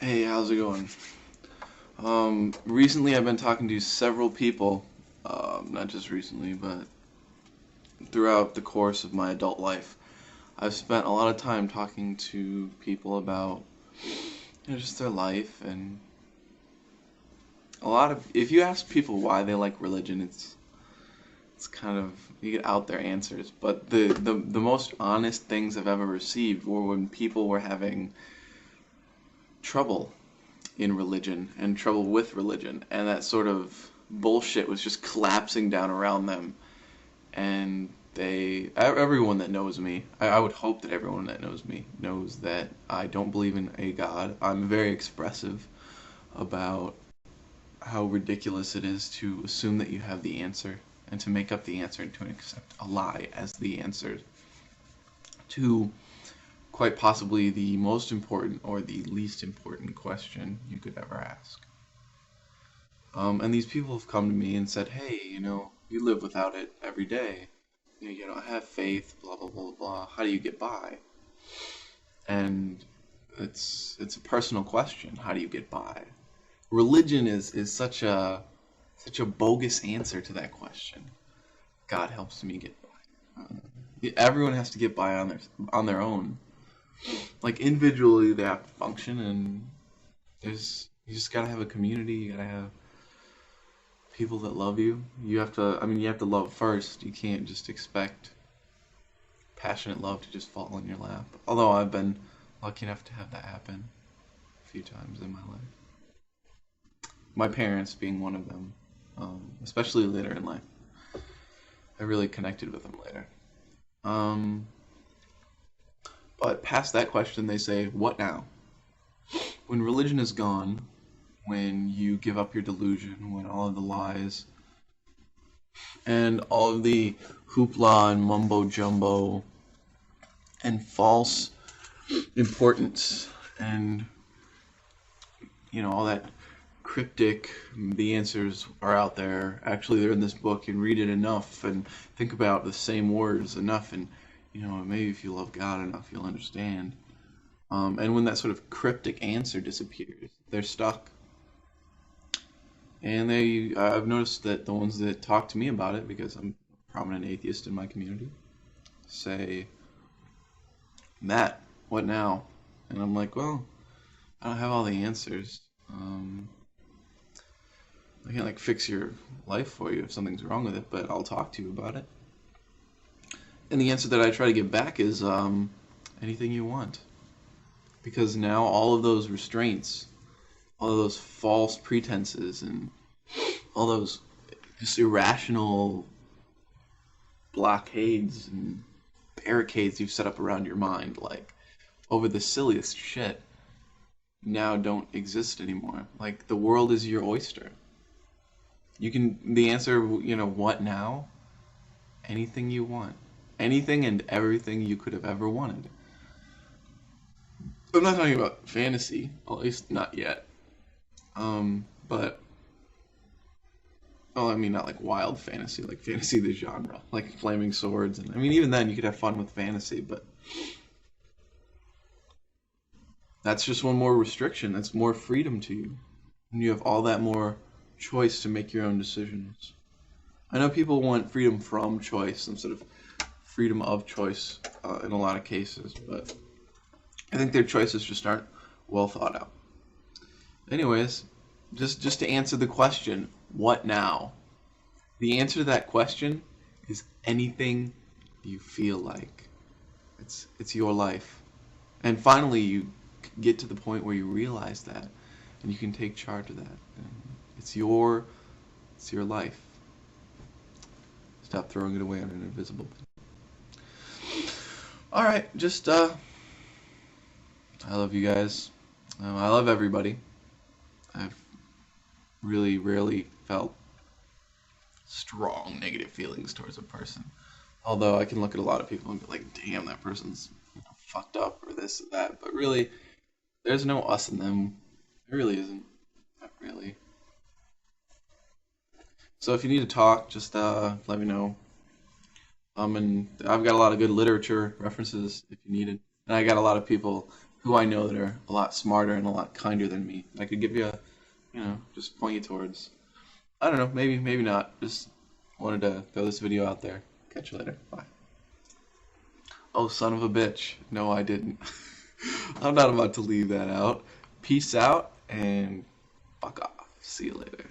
Hey, how's it going? Recently I've been talking to several people, not just recently, but throughout the course of my adult life. I've spent a lot of time talking to people about, just their life and if you ask people why they like religion, it's kind of, you get out their answers, but the most honest things I've ever received were when people were having trouble in religion and trouble with religion, and that sort of bullshit was just collapsing down around them. And everyone that knows me, I would hope that everyone that knows me knows that I don't believe in a God. I'm very expressive about how ridiculous it is to assume that you have the answer and to make up the answer and to accept a lie as the answer to quite possibly the most important or the least important question you could ever ask. And these people have come to me and said, hey, you live without it every day. You don't have faith, blah, blah, blah, blah. How do you get by? And it's a personal question. How do you get by? Religion is such a bogus answer to that question. God helps me get by. Everyone has to get by on their own. Like individually, they have to function, and you just gotta have a community. You gotta have people that love you. You have to love first. You can't just expect passionate love to just fall in your lap. Although I've been lucky enough to have that happen a few times in my life. My parents being one of them, especially later in life. I really connected with them later. Um, but past that question, they say, what now? When religion is gone, when you give up your delusion, when all of the lies and all of the hoopla and mumbo jumbo and false importance and all that cryptic, the answers are out there, actually they're in this book, and read it enough and think about the same words enough, and maybe if you love God enough you'll understand. And when that sort of cryptic answer disappears, they're stuck. And I've noticed that the ones that talk to me about it, because I'm a prominent atheist in my community, say, Matt, what now? And I'm like, well, I don't have all the answers. I can't fix your life for you if something's wrong with it, but I'll talk to you about it. And the answer that I try to give back is anything you want. Because now all of those restraints, all of those false pretenses, and all those just irrational blockades and barricades you've set up around your mind, over the silliest shit, now don't exist anymore. The world is your oyster. The answer, what now? Anything you want. Anything and everything you could have ever wanted. I'm not talking about fantasy, at least not yet. But, well, I mean, not wild fantasy, fantasy the genre, flaming swords, and even then you could have fun with fantasy, but that's just one more restriction. That's more freedom to you. And you have all that more choice to make your own decisions. I know people want freedom from choice instead of freedom of choice in a lot of cases, but I think their choices just aren't well thought out. Anyways, just to answer the question, what now? The answer to that question is anything you feel like. It's your life. And finally you get to the point where you realize that, and you can take charge of that. And it's your life. Stop throwing it away on an invisible pin. Alright, I love you guys. I love everybody. I've really rarely felt strong negative feelings towards a person. Although I can look at a lot of people and be like, damn, that person's fucked up or this or that. But really, there's no us and them. There really isn't. Not really. So if you need to talk, just let me know. And I've got a lot of good literature references if you need it. And I got a lot of people who I know that are a lot smarter and a lot kinder than me. I could give you a, just point you towards. I don't know, maybe not. Just wanted to throw this video out there. Catch you later. Bye. Oh, son of a bitch. No, I didn't. I'm not about to leave that out. Peace out and fuck off. See you later.